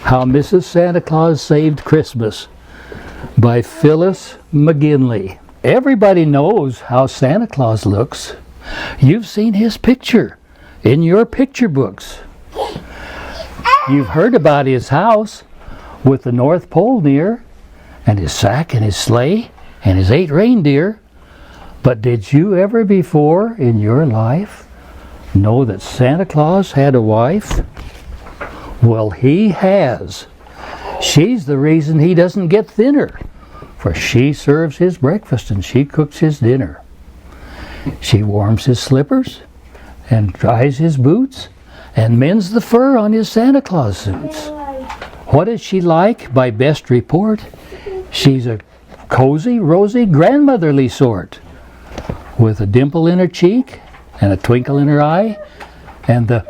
How Mrs. Santa Claus Saved Christmas by Phyllis McGinley. Everybody knows how Santa Claus looks. You've seen his picture in your picture books. You've heard about his house with the North Pole near, and his sack and his sleigh and his 8 reindeer. But did you ever before in your life know that Santa Claus had a wife? Well, he has. She's the reason he doesn't get thinner, for she serves his breakfast and she cooks his dinner. She warms his slippers and dries his boots and mends the fur on his Santa Claus suits. What is she like by best report? She's a cozy, rosy, grandmotherly sort, with a dimple in her cheek and a twinkle in her eye and the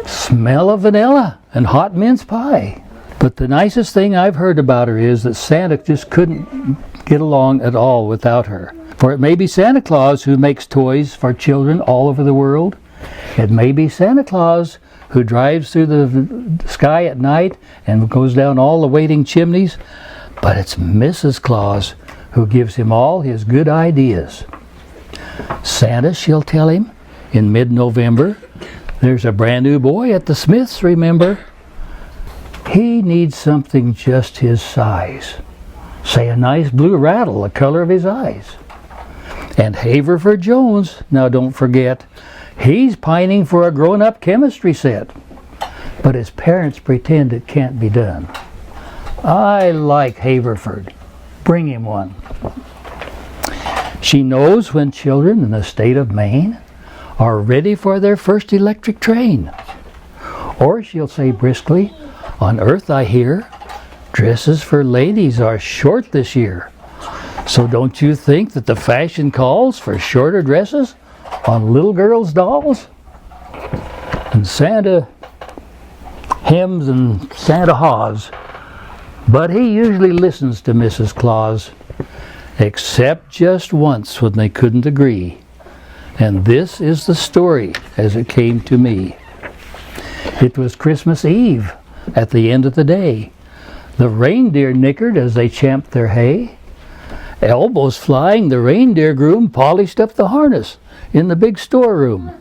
smell of vanilla and hot mince pie. But the nicest thing I've heard about her is that Santa just couldn't get along at all without her. For it may be Santa Claus who makes toys for children all over the world. It may be Santa Claus who drives through the sky at night and goes down all the waiting chimneys. But it's Mrs. Claus who gives him all his good ideas. Santa, she'll tell him, in mid-November, there's a brand new boy at the Smiths, remember? He needs something just his size. Say a nice blue rattle, the color of his eyes. And Haverford Jones, now don't forget, he's pining for a grown-up chemistry set. But his parents pretend it can't be done. I like Haverford. Bring him one. She knows when children in the state of Maine are ready for their first electric train. Or she'll say briskly, on Earth I hear, dresses for ladies are short this year. So don't you think that the fashion calls for shorter dresses on little girls' dolls? And Santa hems and Santa haws, but he usually listens to Mrs. Claus, except just once when they couldn't agree. And this is the story as it came to me. It was Christmas Eve at the end of the day. The reindeer nickered as they champed their hay. Elbows flying, the reindeer groom polished up the harness in the big storeroom.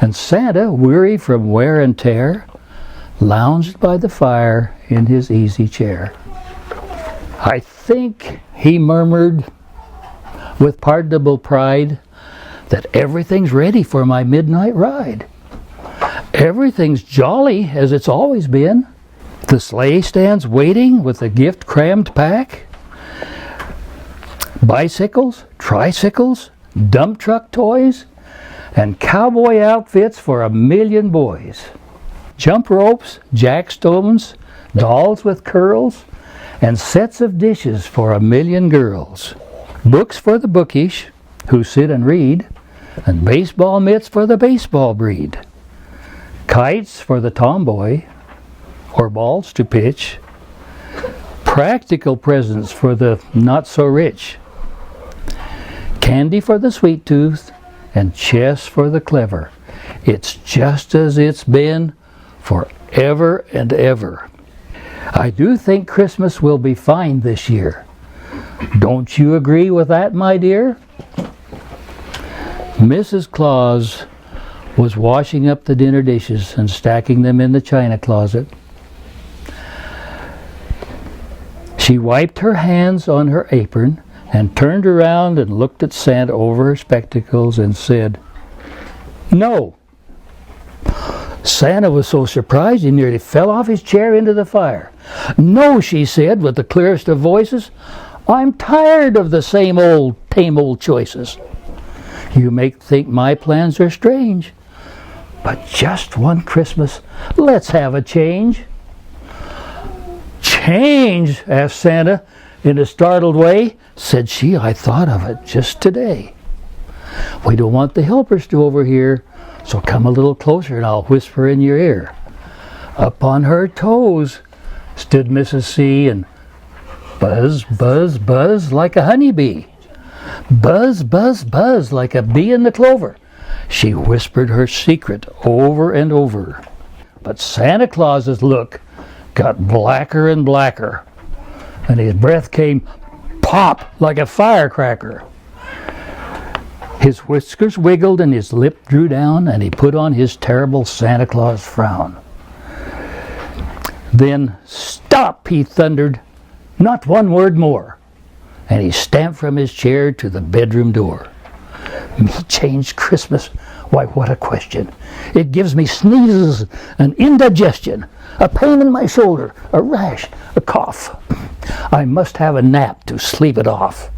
And Santa, weary from wear and tear, lounged by the fire in his easy chair. I think, he murmured with pardonable pride, that everything's ready for my midnight ride. Everything's jolly as it's always been. The sleigh stands waiting with a gift crammed pack. Bicycles, tricycles, dump truck toys, and cowboy outfits for 1,000,000 boys. Jump ropes, jackstones, dolls with curls, and sets of dishes for 1,000,000 girls. Books for the bookish who sit and read, and baseball mitts for the baseball breed. Kites for the tomboy, or balls to pitch. Practical presents for the not-so-rich. Candy for the sweet tooth, and chess for the clever. It's just as it's been forever and ever. I do think Christmas will be fine this year. Don't you agree with that, my dear? Mrs. Claus was washing up the dinner dishes and stacking them in the china closet. She wiped her hands on her apron and turned around and looked at Santa over her spectacles and said, "No." Santa was so surprised he nearly fell off his chair into the fire. "No," she said with the clearest of voices. "I'm tired of the same old, tame old choices. You may think my plans are strange, but just one Christmas, let's have a change." "Change?" asked Santa in a startled way. Said she, "I thought of it just today. We don't want the helpers to overhear, so come a little closer and I'll whisper in your ear." Up on her toes stood Mrs. C and buzz, buzz, buzz like a honeybee. Buzz, buzz, buzz like a bee in the clover. She whispered her secret over and over. But Santa Claus's look got blacker and blacker, and his breath came pop like a firecracker. His whiskers wiggled and his lip drew down, and he put on his terrible Santa Claus frown. Then, "Stop," he thundered, "not one word more." And he stamped from his chair to the bedroom door. Me change Christmas? Why, what a question. It gives me sneezes and indigestion, a pain in my shoulder, a rash, a cough. I must have a nap to sleep it off.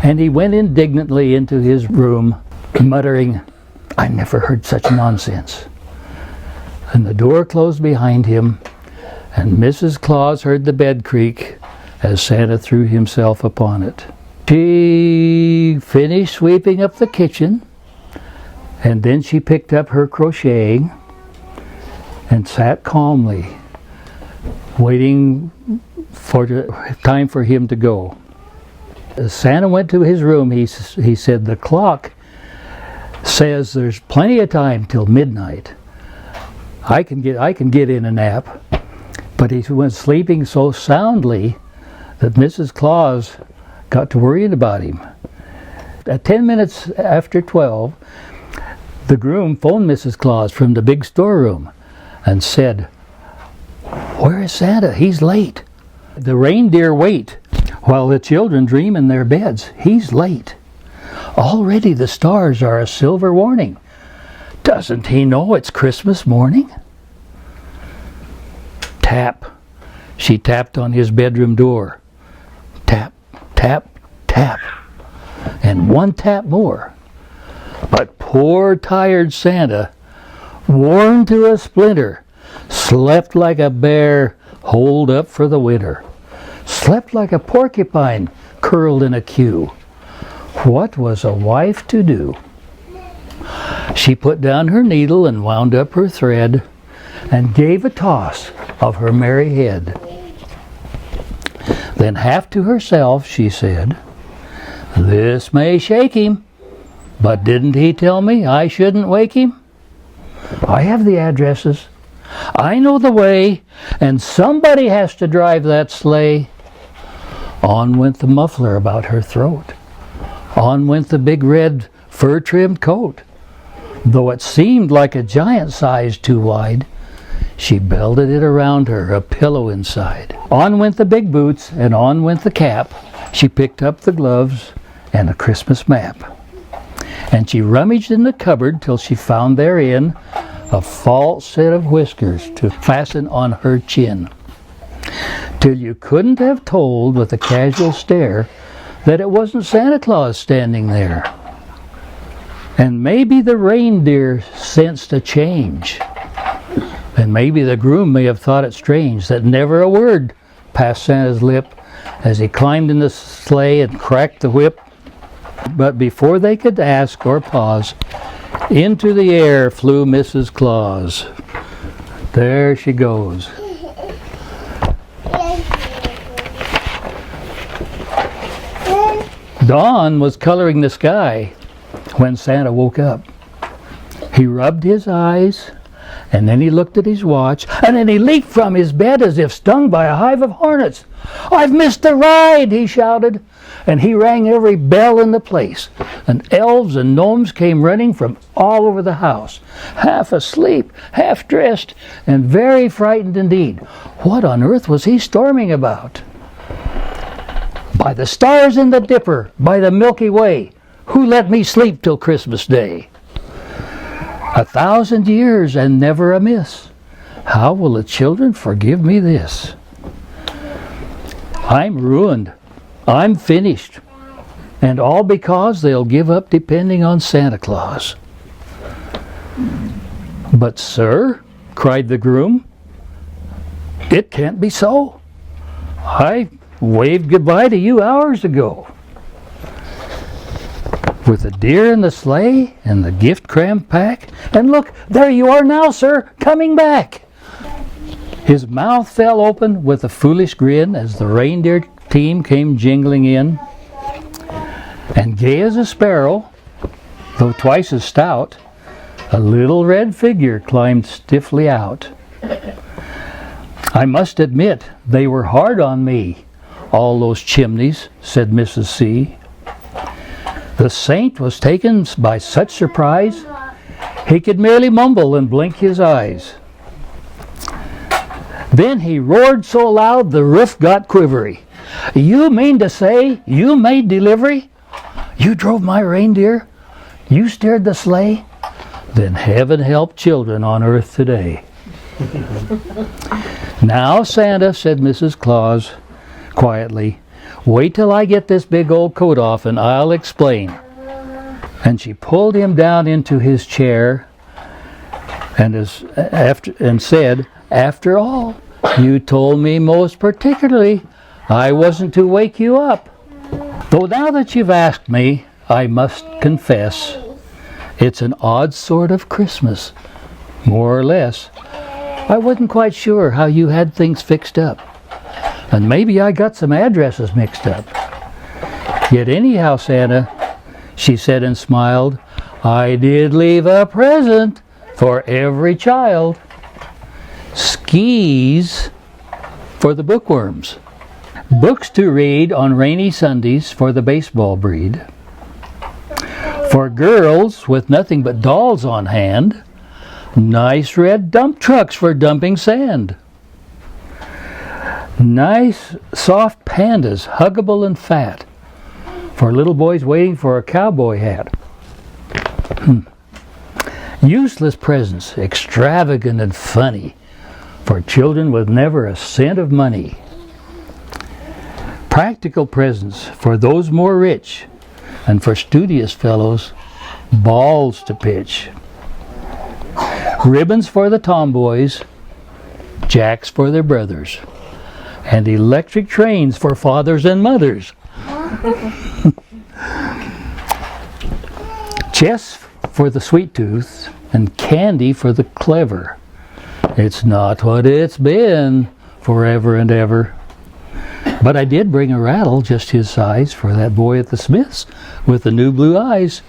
And he went indignantly into his room, muttering, "I never heard such nonsense." And the door closed behind him, and Mrs. Claus heard the bed creak as Santa threw himself upon it. She finished sweeping up the kitchen, and then she picked up her crocheting and sat calmly, waiting for the time for him to go. As Santa went to his room, he said, "The clock says there's plenty of time till midnight. I can get in a nap." But he was sleeping so soundly that Mrs. Claus got to worrying about him. At 10 minutes after 12, the groom phoned Mrs. Claus from the big storeroom and said, "Where is Santa? He's late. The reindeer wait while the children dream in their beds. He's late. Already the stars are a silver warning. Doesn't he know it's Christmas morning?" Tap. She tapped on his bedroom door. Tap, tap, tap. And one tap more. But poor tired Santa, worn to a splinter, slept like a bear holed up for the winter. Slept like a porcupine curled in a queue. What was a wife to do? She put down her needle and wound up her thread and gave a toss of her merry head. Then half to herself she said, "This may shake him, but didn't he tell me I shouldn't wake him? I have the addresses, I know the way, and somebody has to drive that sleigh." On went the muffler about her throat. On went the big red fur-trimmed coat. Though it seemed like a giant size too wide, she belted it around her, a pillow inside. On went the big boots, and on went the cap. She picked up the gloves and a Christmas map. And she rummaged in the cupboard till she found therein a false set of whiskers to fasten on her chin. Till you couldn't have told with a casual stare that it wasn't Santa Claus standing there. And maybe the reindeer sensed a change. And maybe the groom may have thought it strange that never a word passed Santa's lip as he climbed in the sleigh and cracked the whip. But before they could ask or pause, into the air flew Mrs. Claus. There she goes. Dawn was coloring the sky when Santa woke up. He rubbed his eyes, and then he looked at his watch, and then he leaped from his bed as if stung by a hive of hornets. "I've missed the ride," he shouted, and he rang every bell in the place. And elves and gnomes came running from all over the house, half asleep, half dressed, and very frightened indeed. What on earth was he storming about? "By the stars in the Dipper, by the Milky Way, who let me sleep till Christmas Day? 1,000 years and never amiss. How will the children forgive me this? I'm ruined. I'm finished. And all because they'll give up depending on Santa Claus." "But, sir," cried the groom, "it can't be so. I waved goodbye to you hours ago. With the deer in the sleigh and the gift crammed pack, and look, there you are now, sir, coming back." His mouth fell open with a foolish grin as the reindeer team came jingling in. And gay as a sparrow, though twice as stout, a little red figure climbed stiffly out. I must admit they were hard on me, all those chimneys, said Mrs. C. The saint was taken by such surprise, he could merely mumble and blink his eyes. Then he roared so loud the roof got quivery. You mean to say you made delivery? You drove my reindeer? You steered the sleigh? Then heaven help children on earth today. Now, Santa, said Mrs. Claus quietly, wait till I get this big old coat off and I'll explain. And she pulled him down into his chair and said, after all, you told me most particularly I wasn't to wake you up. Though now that you've asked me, I must confess, it's an odd sort of Christmas, more or less. I wasn't quite sure how you had things fixed up, and maybe I got some addresses mixed up. Yet anyhow, Santa, she said and smiled, I did leave a present for every child. Skis for the bookworms. Books to read on rainy Sundays for the baseball breed. For girls with nothing but dolls on hand, nice red dump trucks for dumping sand. Nice soft pandas, huggable and fat, for little boys waiting for a cowboy hat. Useless presents, extravagant and funny, for children with never a cent of money. Practical presents for those more rich, and for studious fellows, balls to pitch. Ribbons for the tomboys, jacks for their brothers, and electric trains for fathers and mothers. Chess for the sweet tooth, and candy for the clever. It's not what it's been forever and ever. But I did bring a rattle just his size for that boy at the Smiths with the new blue eyes.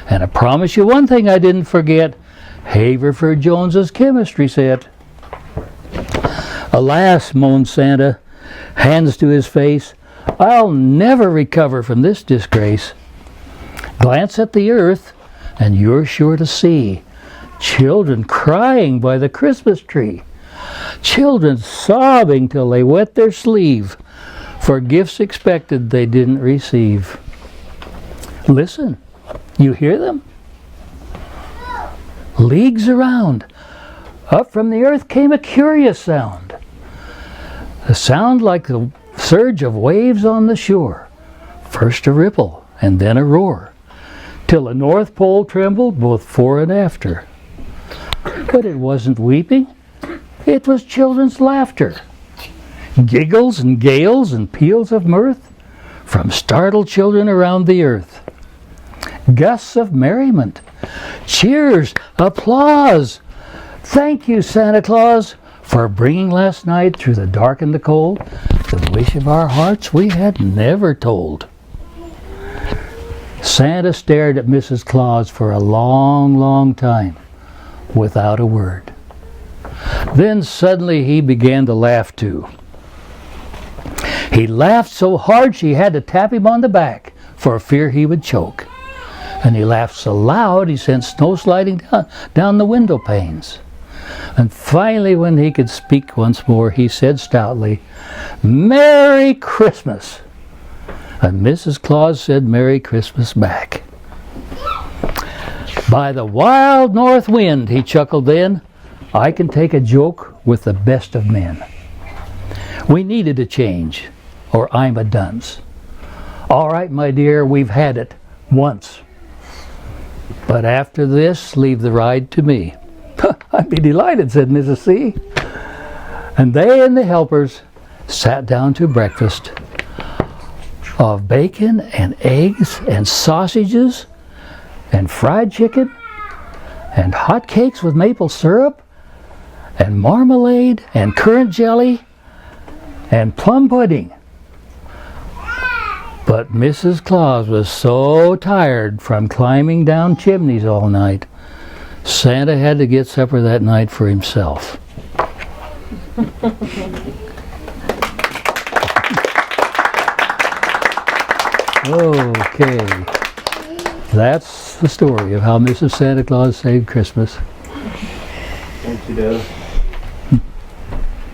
And I promise you one thing I didn't forget, Haverford Jones's chemistry set. Alas, moaned Santa, hands to his face, I'll never recover from this disgrace. Glance at the earth, and you're sure to see children crying by the Christmas tree, children sobbing till they wet their sleeve for gifts expected they didn't receive. Listen, you hear them? Leagues around, up from the earth came a curious sound. A sound like the surge of waves on the shore, first a ripple and then a roar, till the North Pole trembled both fore and after. But it wasn't weeping, it was children's laughter. Giggles and gales and peals of mirth from startled children around the earth. Gusts of merriment, cheers, applause. Thank you, Santa Claus, for bringing last night through the dark and the cold the wish of our hearts we had never told. Santa stared at Mrs. Claus for a long, long time without a word. Then suddenly he began to laugh too. He laughed so hard she had to tap him on the back for fear he would choke. And he laughed so loud he sent snow sliding down the window panes. And finally, when he could speak once more, he said stoutly, Merry Christmas! And Mrs. Claus said Merry Christmas back. By the wild north wind, he chuckled then, I can take a joke with the best of men. We needed a change, or I'm a dunce. All right, my dear, we've had it once. But after this, leave the ride to me. I'd be delighted, said Mrs. C. And they and the helpers sat down to breakfast of bacon and eggs and sausages and fried chicken and hot cakes with maple syrup and marmalade and currant jelly and plum pudding. But Mrs. Claus was so tired from climbing down chimneys all night, Santa had to get supper that night for himself. Okay. That's the story of how Mrs. Santa Claus saved Christmas. Thank you, Dad.